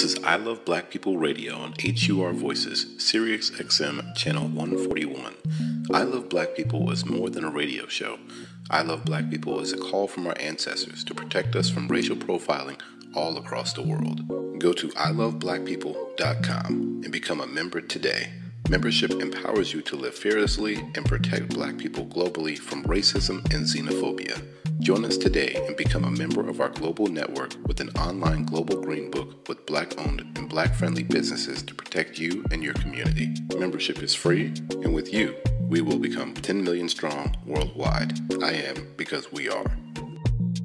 This is I Love Black People Radio on HUR Voices, Sirius XM Channel 141. I Love Black People is more than a radio show. I Love Black People is a call from our ancestors to protect us from racial profiling all across the world. Go to iloveblackpeople.com and become a member today. Membership empowers you to live fearlessly and protect Black people globally from racism and xenophobia. Join us today and become a member of our global network with an online global green book with Black-owned and Black-friendly businesses to protect you and your community. Membership is free, and with you, we will become 10 million strong worldwide. I am because we are.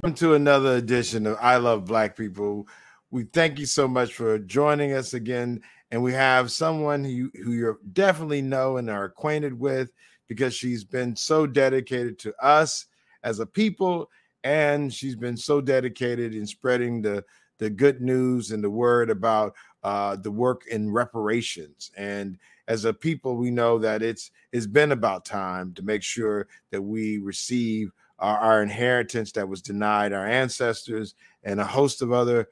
Welcome to another edition of I Love Black People. We thank you so much for joining us again. And we have someone who you definitely know and are acquainted with because she's been so dedicated to us as a people, and she's been so dedicated in spreading the good news and the word about the work in reparations. And as a people, we know that it's been about time to make sure that we receive our inheritance that was denied our ancestors and a host of other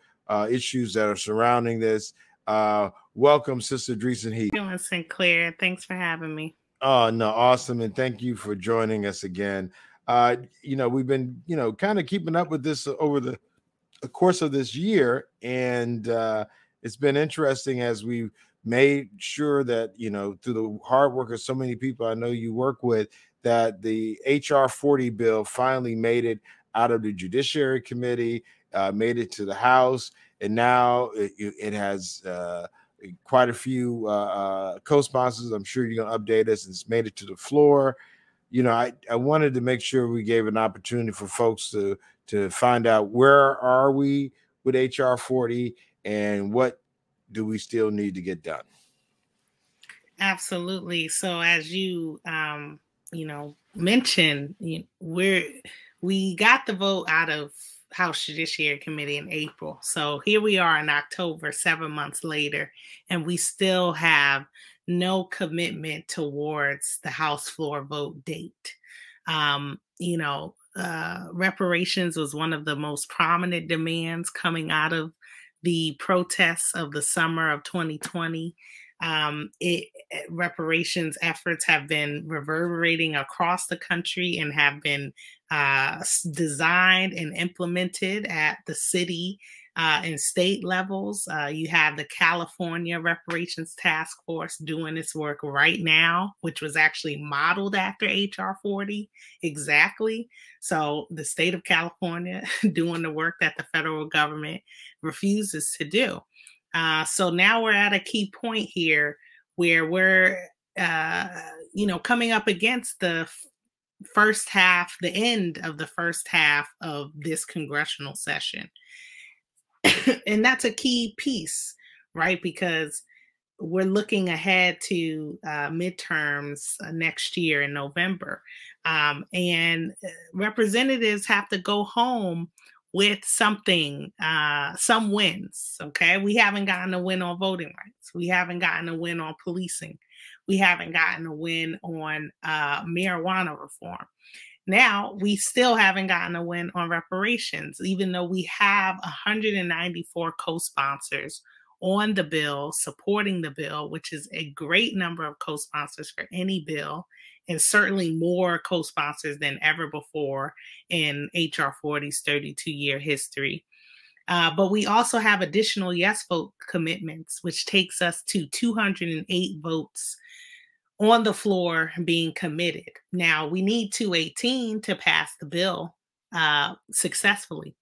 issues that are surrounding this. Welcome, Sister Dreesen Heath. Doing Sinclair. Thanks for having me. Oh, no, awesome. And thank you for joining us again. We've been, kind of keeping up with this over the course of this year. And it's been interesting as we've made sure that, through the hard work of so many people I know you work with, that the HR 40 bill finally made it out of the Judiciary Committee, made it to the House. And now it has quite a few co-sponsors. I'm sure you're going to update us. It's made it to the floor. I wanted to make sure we gave an opportunity for folks to find out where are we with HR 40 and what do we still need to get done. Absolutely. So as you mentioned, we got the vote out of House Judiciary Committee in April. So here we are in October, 7 months later, and we still have no commitment towards the House floor vote date. Reparations was one of the most prominent demands coming out of the protests of the summer of 2020. Reparations efforts have been reverberating across the country and have been designed and implemented at the city and state levels. You have the California Reparations Task Force doing its work right now, which was actually modeled after HR 40 exactly. So the state of California doing the work that the federal government refuses to do. So now we're at a key point here where we're, coming up against the end of the first half of this congressional session. And that's a key piece, right? Because we're looking ahead to midterms next year in November. And representatives have to go home with something, some wins, okay? We haven't gotten a win on voting rights. We haven't gotten a win on policing. We haven't gotten a win on marijuana reform. Now, we still haven't gotten a win on reparations, even though we have 194 co-sponsors on the bill, supporting the bill, which is a great number of co-sponsors for any bill, and certainly more co-sponsors than ever before in HR 40's 32-year history. But we also have additional yes vote commitments, which takes us to 208 votes on the floor being committed. Now, we need 218 to pass the bill successly.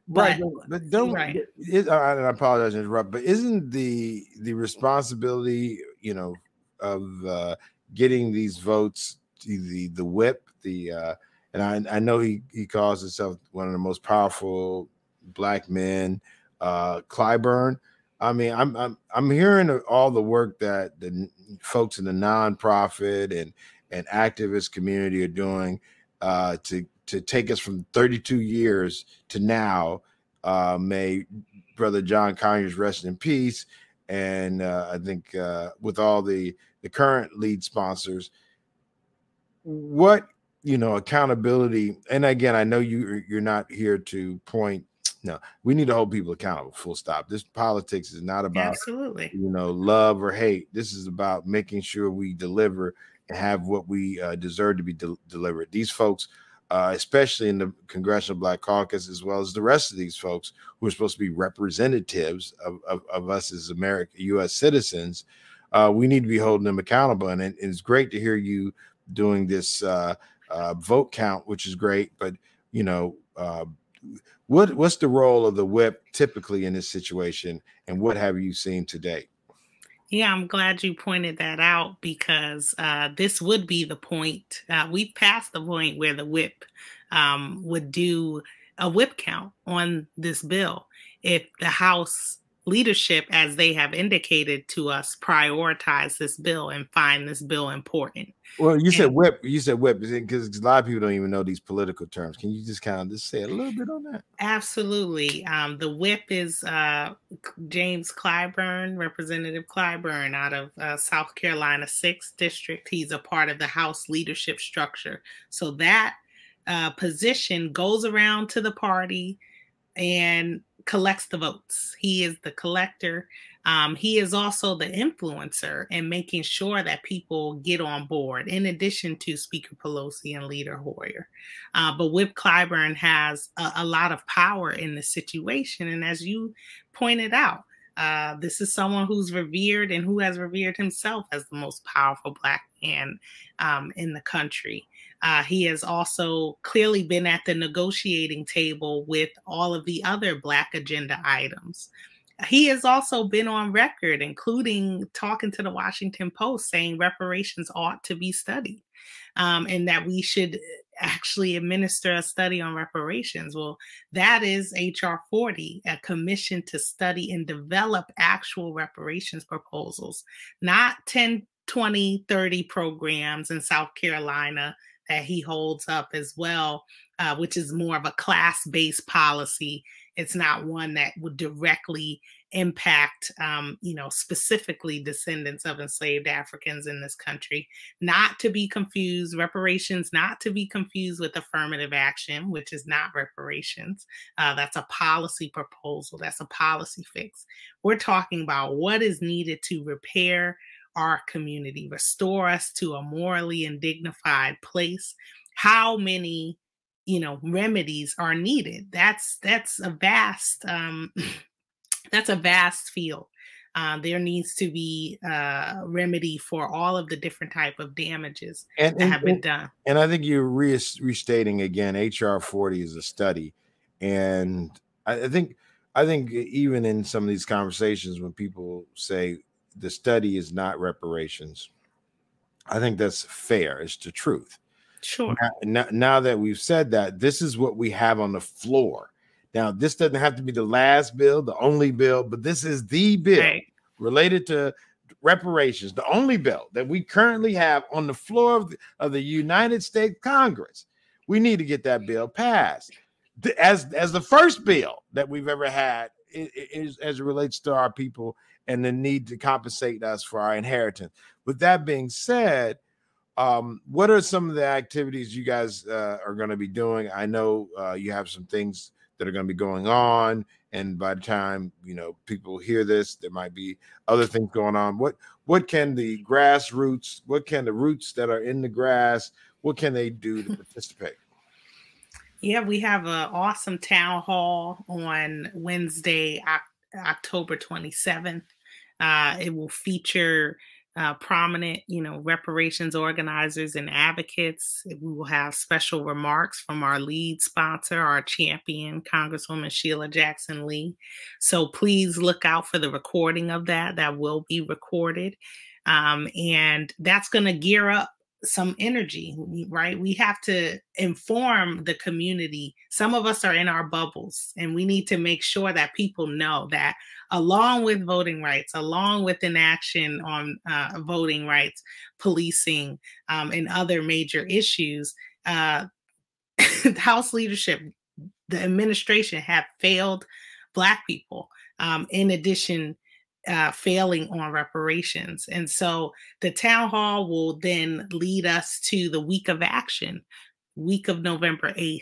Right, but don't. Right. I apologize to interrupt, but isn't the responsibility, of getting these votes, the whip, and I know he calls himself one of the most powerful Black men, Clyburn. I mean, I'm hearing all the work that the folks in the nonprofit and activist community are doing to take us from 32 years to now. May Brother John Conyers rest in peace. And I think with all the current lead sponsors, what accountability. And again, I know you're not here to point No, we need to hold people accountable. Full stop. This politics is not about, Absolutely, love or hate. This is about making sure we deliver and have what we deserve to be delivered. These folks, especially in the Congressional Black Caucus, as well as the rest of these folks who are supposed to be representatives of us as U.S. citizens, we need to be holding them accountable. And it's great to hear you doing this vote count, which is great. But, what's the role of the whip typically in this situation, and what have you seen to date? Yeah, I'm glad you pointed that out, because this would be the point. We've passed the point where the whip would do a whip count on this bill if the House leadership, as they have indicated to us, prioritize this bill and find this bill important. Well, you said whip because a lot of people don't even know these political terms. Can you just kind of just say a little bit on that? Absolutely. The whip is James Clyburn, Representative Clyburn, out of South Carolina 6th District. He's a part of the House leadership structure. So that position goes around to the party and collects the votes. He is the collector. He is also the influencer in making sure that people get on board, in addition to Speaker Pelosi and Leader Hoyer. But Whip Clyburn has a lot of power in the situation. And as you pointed out, this is someone who's revered and who has revered himself as the most powerful Black man in the country. He has also clearly been at the negotiating table with all of the other Black agenda items. He has also been on record, including talking to the Washington Post, saying reparations ought to be studied, and that we should actually administer a study on reparations. Well, that is H.R. 40, a commission to study and develop actual reparations proposals, not 10, 20, 30 programs in South Carolina that he holds up as well, which is more of a class-based policy. It's not one that would directly impact, specifically descendants of enslaved Africans in this country. Not to be confused, reparations, not to be confused with affirmative action, which is not reparations. That's a policy proposal. That's a policy fix. We're talking about what is needed to repair our community, restore us to a morally and dignified place. How many remedies are needed? That's a vast that's a vast field. There needs to be a remedy for all of the different type of damages that have been done. And I think you're restating again, HR 40 is a study. And I think even in some of these conversations, when people say the study is not reparations, I think that's fair. It's the truth. Sure. Now that we've said that, this is what we have on the floor. Now, this doesn't have to be the last bill, the only bill, but this is the bill related to reparations, the only bill that we currently have on the floor of the United States Congress. We need to get that bill passed as the first bill that we've ever had as it relates to our people and the need to compensate us for our inheritance. With that being said, what are some of the activities you guys are going to be doing? I know you have some things that are going to be going on, and by the time people hear this, there might be other things going on. What can the grassroots, what can the roots that are in the grass, what can they do to participate? Yeah, we have an awesome town hall on Wednesday, October 27th. It will feature prominent, reparations organizers and advocates. We will have special remarks from our lead sponsor, our champion, Congresswoman Sheila Jackson Lee. So please look out for the recording of that. That will be recorded. And that's going to gear up some energy, right? We have to inform the community. Some of us are in our bubbles, and we need to make sure that people know that along with voting rights, along with inaction on voting rights, policing, and other major issues, the House leadership, the administration have failed Black people, in addition failing on reparations. And so the town hall will then lead us to the week of action, week of November 8th,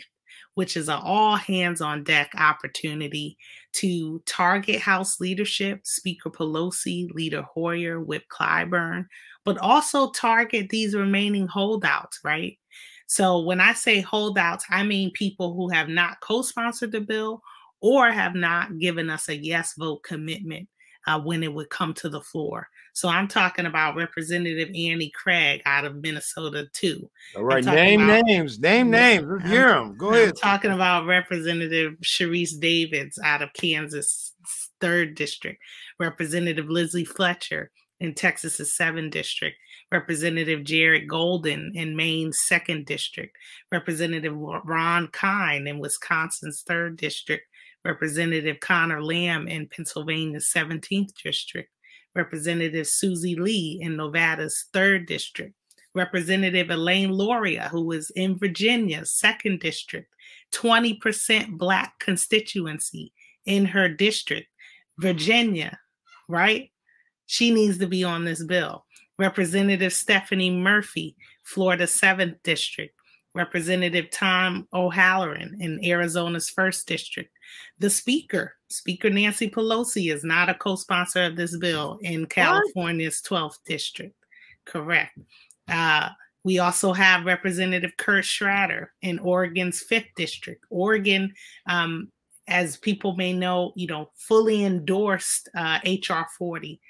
which is an all hands on deck opportunity to target House leadership, Speaker Pelosi, Leader Hoyer, Whip Clyburn, but also target these remaining holdouts, right? So when I say holdouts, I mean people who have not co-sponsored the bill or have not given us a yes vote commitment when it would come to the floor. So I'm talking about Representative Annie Craig out of Minnesota too. All right, name names. Let's hear them. Go ahead. I'm talking about Representative Sharice Davids out of Kansas' 3rd District, Representative Lizzie Fletcher in Texas's 7th District, Representative Jared Golden in Maine's 2nd District, Representative Ron Kine in Wisconsin's 3rd District, Representative Connor Lamb in Pennsylvania's 17th District, Representative Susie Lee in Nevada's 3rd District, Representative Elaine Loria, who is in Virginia's 2nd District, 20% Black constituency in her district. Virginia, right? She needs to be on this bill. Representative Stephanie Murphy, Florida's 7th District. Representative Tom O'Halloran in Arizona's 1st District. The Speaker Nancy Pelosi, is not a co-sponsor of this bill in California's 12th District. Correct. We also have Representative Kurt Schrader in Oregon's 5th District. Oregon, as people may know, fully endorsed HR 40.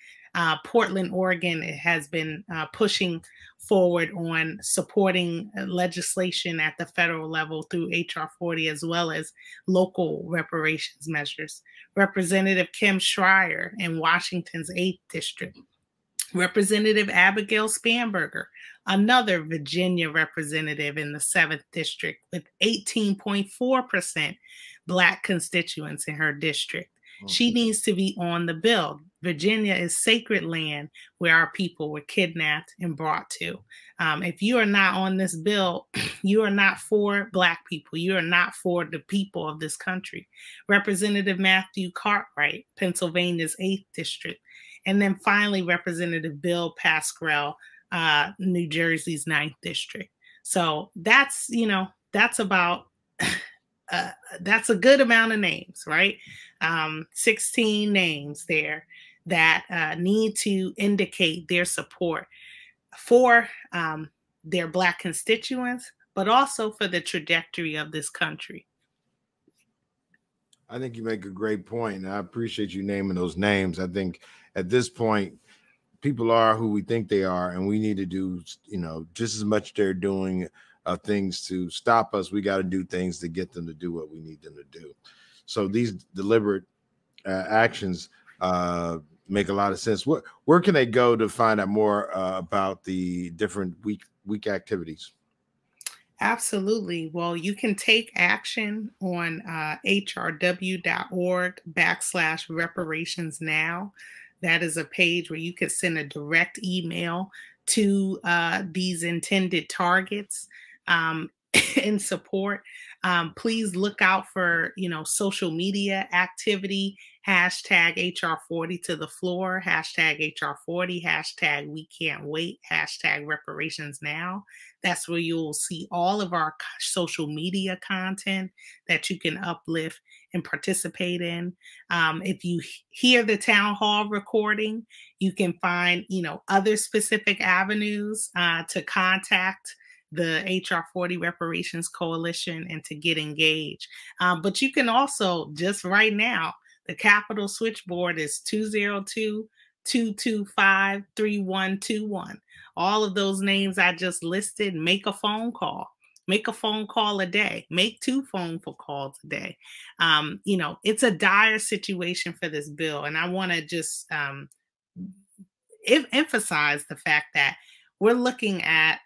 Portland, Oregon has been pushing forward on supporting legislation at the federal level through HR 40, as well as local reparations measures. Representative Kim Schreier in Washington's 8th District. Representative Abigail Spanberger, another Virginia representative in the 7th District with 18.4% Black constituents in her district. She needs to be on the bill. Virginia is sacred land where our people were kidnapped and brought to. If you are not on this bill, you are not for Black people. You are not for the people of this country. Representative Matthew Cartwright, Pennsylvania's 8th District. And then finally, Representative Bill Pascrell, New Jersey's 9th District. So that's about... that's a good amount of names, right? 16 names there that need to indicate their support for their Black constituents, but also for the trajectory of this country. I think you make a great point, and I appreciate you naming those names. I think at this point, people are who we think they are, and we need to do, just as much they're doing things to stop us. We got to do things to get them to do what we need them to do. So these deliberate actions make a lot of sense. Where can they go to find out more about the different week activities? Absolutely. Well, you can take action on hrw.org/reparations now. That is a page where you can send a direct email to these intended targets in support. Please look out for, social media activity, hashtag HR40 to the floor, hashtag HR40, hashtag we can't wait, hashtag reparations now. That's where you'll see all of our social media content that you can uplift and participate in. If you hear the town hall recording, you can find, other specific avenues to contact the HR 40 Reparations Coalition and to get engaged. But you can also, just right now, the Capitol switchboard is 202-225-3121. All of those names I just listed, make a phone call. Make a phone call a day. Make 2 phone calls a day. It's a dire situation for this bill. And I want to just emphasize the fact that we're looking at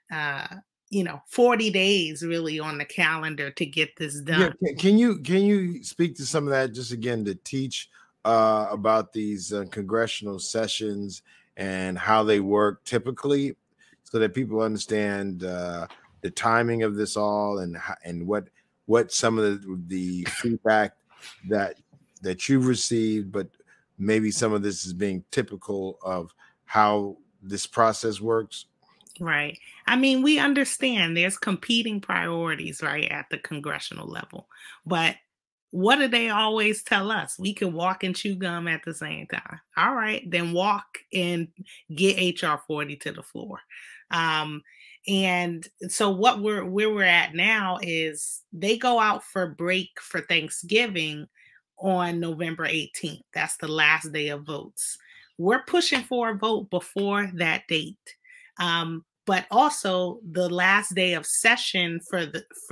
40 days really on the calendar to get this done. Yeah, can you speak to some of that just again to teach about these congressional sessions and how they work typically, so that people understand the timing of this all and what some of the feedback that you've received, but maybe some of this is being typical of how this process works? Right. I mean, we understand there's competing priorities, right, at the congressional level. But what do they always tell us? We can walk and chew gum at the same time. All right, then walk and get HR 40 to the floor. Um, and so where we're at now is they go out for break for Thanksgiving on November 18th. That's the last day of votes. We're pushing for a vote before that date. But also the last day of session for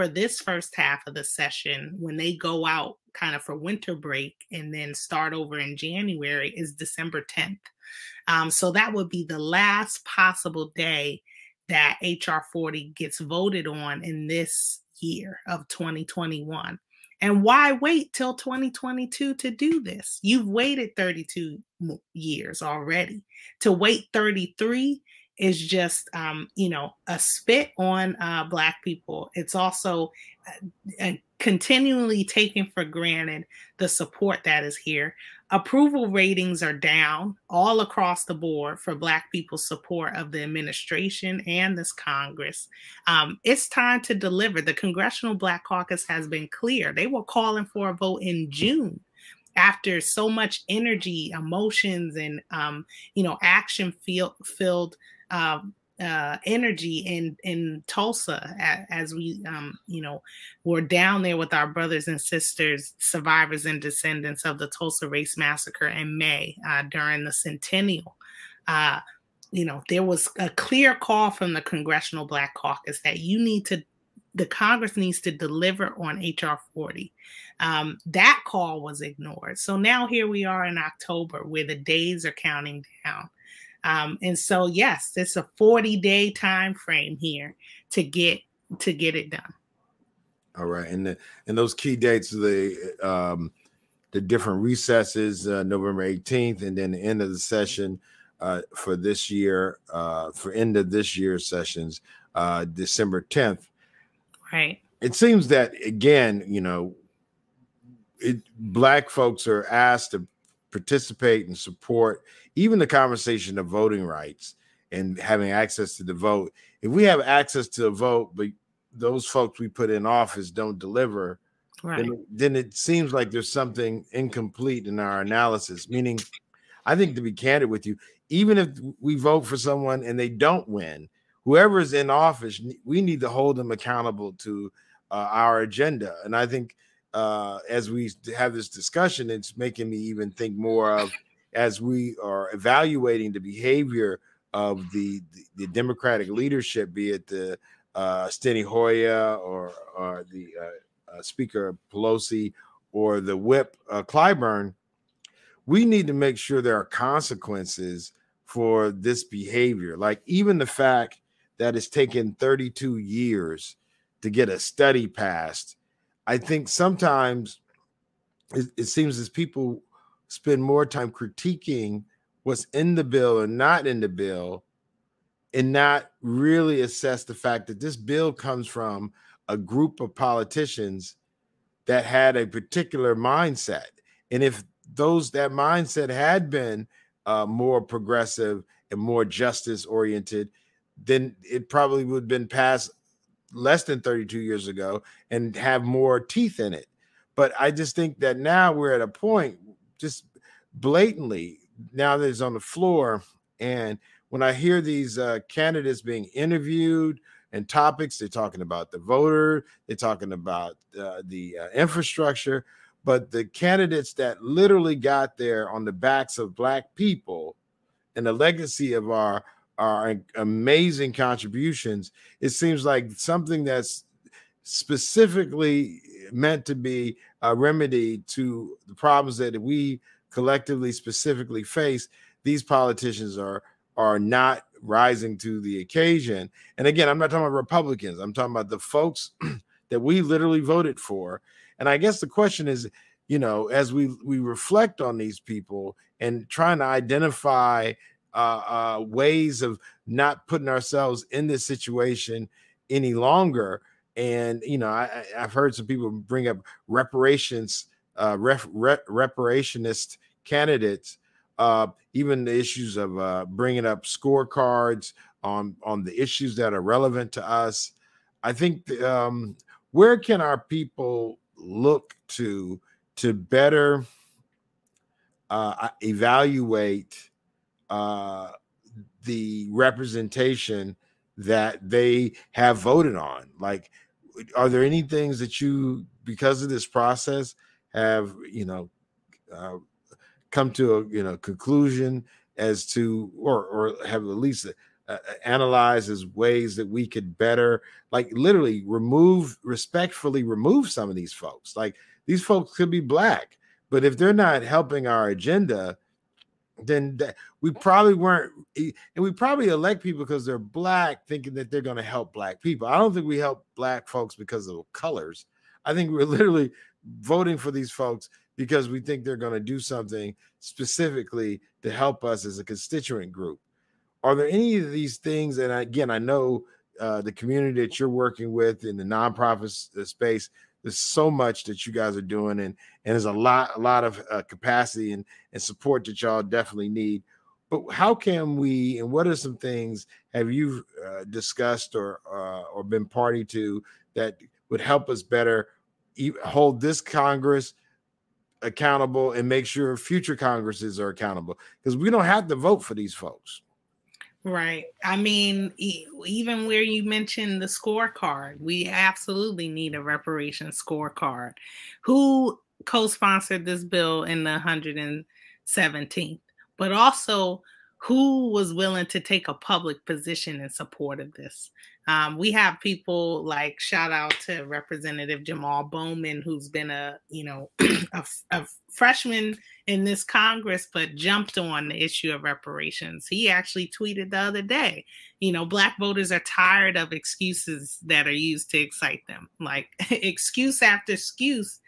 this first half of the session, when they go out kind of for winter break and then start over in January, is December 10th. So that would be the last possible day that HR 40 gets voted on in this year of 2021. And why wait till 2022 to do this? You've waited 32 years already. To wait 33 is just, a spit on Black people. It's also continually taking for granted the support that is here. Approval ratings are down all across the board for Black people's support of the administration and this Congress. It's time to deliver. The Congressional Black Caucus has been clear. They were calling for a vote in June after so much energy, emotions, and action-filled energy in Tulsa as we were down there with our brothers and sisters, survivors and descendants of the Tulsa Race Massacre in May during the centennial. There was a clear call from the Congressional Black Caucus that the Congress needs to deliver on HR 40. That call was ignored. So now here we are in October where the days are counting down. And so, yes, it's a 40-day time frame here to get it done. All right, and those key dates, the different recesses, November 18th, and then the end of the session for this year, for end of this year's sessions, December 10th. Right. It seems that again, Black folks are asked to participate and support even the conversation of voting rights and having access to the vote. If we have access to the vote, but those folks we put in office don't deliver, right, then it seems like there's something incomplete in our analysis. Meaning, I think, to be candid with you, even if we vote for someone and they don't win, whoever is in office, we need to hold them accountable to our agenda. And I think as we have this discussion, it's making me even think more of, as we are evaluating the behavior of the Democratic leadership, be it the Steny Hoyer or the Speaker Pelosi or the whip Clyburn, we need to make sure there are consequences for this behavior. Like even the fact that it's taken 32 years to get a study passed, I think sometimes it seems as people spend more time critiquing what's in the bill or not in the bill and not really assess the fact that this bill comes from a group of politicians that had a particular mindset. And if that mindset had been more progressive and more justice oriented, then it probably would have been passed less than 32 years ago and have more teeth in it. But I just think that now we're at a point, just blatantly, now that it's on the floor. And when I hear these candidates being interviewed and topics, they're talking about the voter, they're talking about the infrastructure, but the candidates that literally got there on the backs of Black people and the legacy of our amazing contributions, it seems like something that's specifically meant to be a remedy to the problems that we collectively specifically face, these politicians are not rising to the occasion. And again, I'm not talking about Republicans. I'm talking about the folks that we literally voted for. And I guess the question is, as we reflect on these people and trying to identify ways of not putting ourselves in this situation any longer. And, I've heard some people bring up reparationist candidates, even the issues of bringing up scorecards on the issues that are relevant to us. I think where can our people look to better evaluate the representation that they have voted on? Like, are there any things that you, because of this process, have come to a conclusion as to, or have at least analyzed as ways that we could better, like, literally respectfully remove some of these folks? Like, these folks could be Black, but if they're not helping our agenda, then we probably weren't, and we probably elect people because they're Black, thinking that they're going to help Black people. I don't think we help Black folks because of colors. I think we're literally voting for these folks because we think they're going to do something specifically to help us as a constituent group. Are there any of these things? And again, I know the community that you're working with in the nonprofit space, there's so much that you guys are doing, and there's a lot of capacity and support that y'all definitely need. But how can we, and what are some things have you discussed or been party to that would help us better hold this Congress accountable and make sure future Congresses are accountable? Because we don't have to vote for these folks. Right. I mean, even where you mentioned the scorecard, we absolutely need a reparations scorecard. Who co-sponsored this bill in the 117th? But also, who was willing to take a public position in support of this? We have people like, shout out to Representative Jamal Bowman, who's been a freshman in this Congress, but jumped on the issue of reparations. He actually tweeted the other day, Black voters are tired of excuses that are used to excite them, like excuse after excuse,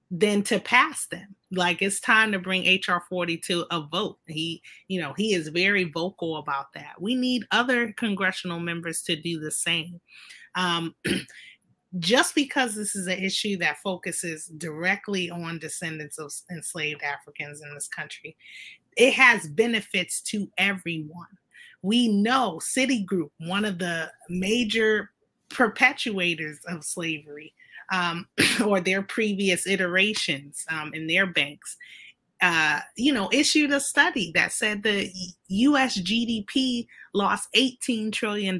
than to pass them. Like, it's time to bring HR 40 to a vote. He is very vocal about that. We need other congressional members to do the same. Just because this is an issue that focuses directly on descendants of enslaved Africans in this country, it has benefits to everyone. We know Citigroup, one of the major perpetuators of slavery, or their previous iterations in their banks, issued a study that said the U.S. GDP lost $18 trillion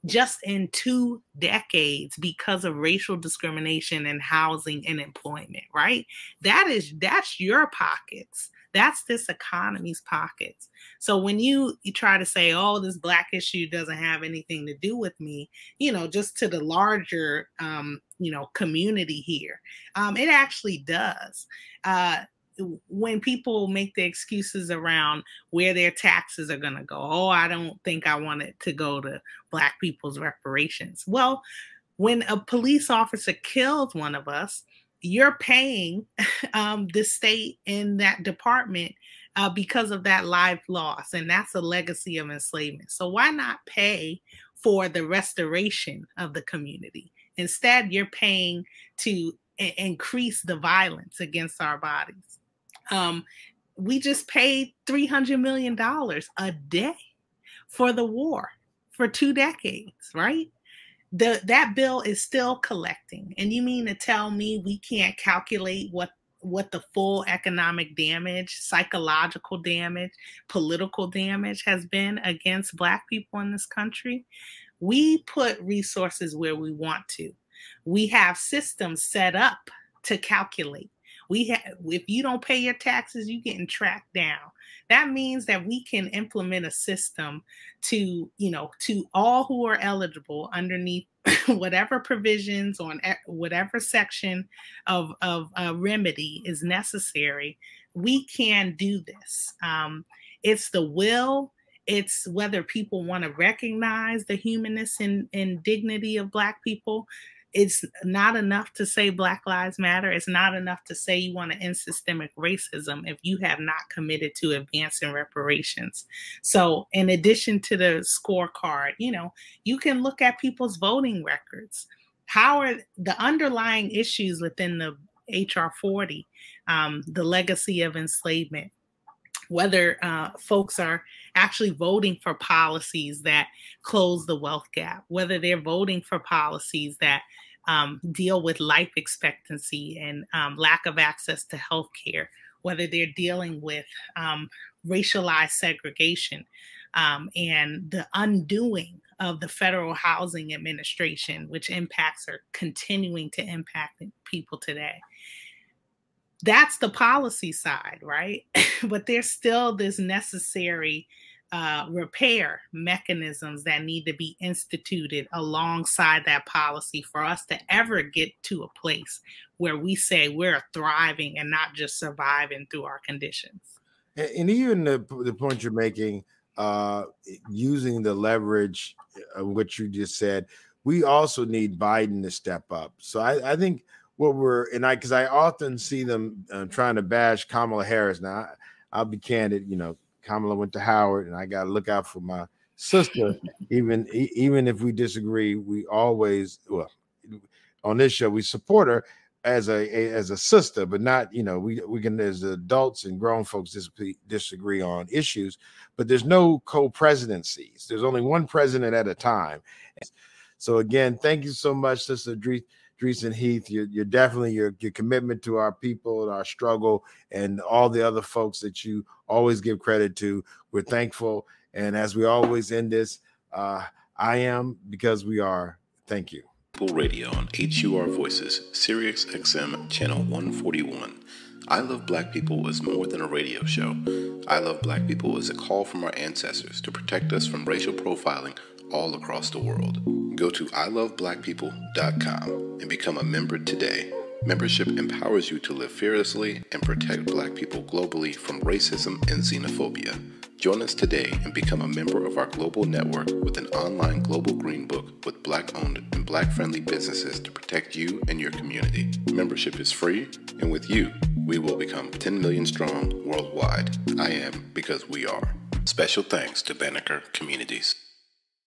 just in 2 decades because of racial discrimination in housing and employment, right? That's your pockets. That's this economy's pockets. So when you try to say, oh, this Black issue doesn't have anything to do with me, just to the larger, community here, it actually does. When people make the excuses around where their taxes are going to go, oh, I don't think I want it to go to Black people's reparations. Well, when a police officer kills one of us, you're paying the state in that department because of that life loss. And that's a legacy of enslavement. So why not pay for the restoration of the community? Instead, you're paying to increase the violence against our bodies. We just paid $300 million a day for the war for 2 decades, right? That bill is still collecting. And you mean to tell me we can't calculate what the full economic damage, psychological damage, political damage has been against Black people in this country? We put resources where we want to. We have systems set up to calculate. If you don't pay your taxes, you're getting tracked down. That means that we can implement a system to all who are eligible underneath whatever provisions on whatever section of remedy is necessary. We can do this. It's the will. It's whether people want to recognize the humanness and dignity of Black people. It's not enough to say Black Lives Matter. It's not enough to say you want to end systemic racism if you have not committed to advancing reparations. So in addition to the scorecard, you can look at people's voting records. How are the underlying issues within the HR 40, the legacy of enslavement? whether folks are actually voting for policies that close the wealth gap, whether they're voting for policies that deal with life expectancy and lack of access to health care, whether they're dealing with racialized segregation and the undoing of the Federal Housing Administration, which impacts are continuing to impact people today. That's the policy side, right? But there's still this necessary repair mechanisms that need to be instituted alongside that policy for us to ever get to a place where we say we're thriving and not just surviving through our conditions. And even the point you're making, using the leverage of what you just said, we also need Biden to step up. So I think what because I often see them trying to bash Kamala Harris. Now, I'll be candid, Kamala went to Howard, and I got to look out for my sister. Even if we disagree, we always, on this show, we support her as a sister, but not, we can, as adults and grown folks, disagree on issues, but there's no co-presidencies. There's only one president at a time. So again, thank you so much, Sister Dreesen Heath. You're definitely your commitment to our people, our struggle, and all the other folks that you always give credit to. We're thankful. And as we always end this, I am because we are. Thank you. Radio on HUR Voices, Sirius XM Channel 141. I Love Black People is more than a radio show. I Love Black People is a call from our ancestors to protect us from racial profiling all across the world. Go to iloveblackpeople.com and become a member today. Membership empowers you to live fearlessly and protect Black people globally from racism and xenophobia. Join us today and become a member of our global network with an online global green book with Black-owned and Black-friendly businesses to protect you and your community. Membership is free, and with you, we will become 10 million strong worldwide. I am because we are. Special thanks to Banneker Communities.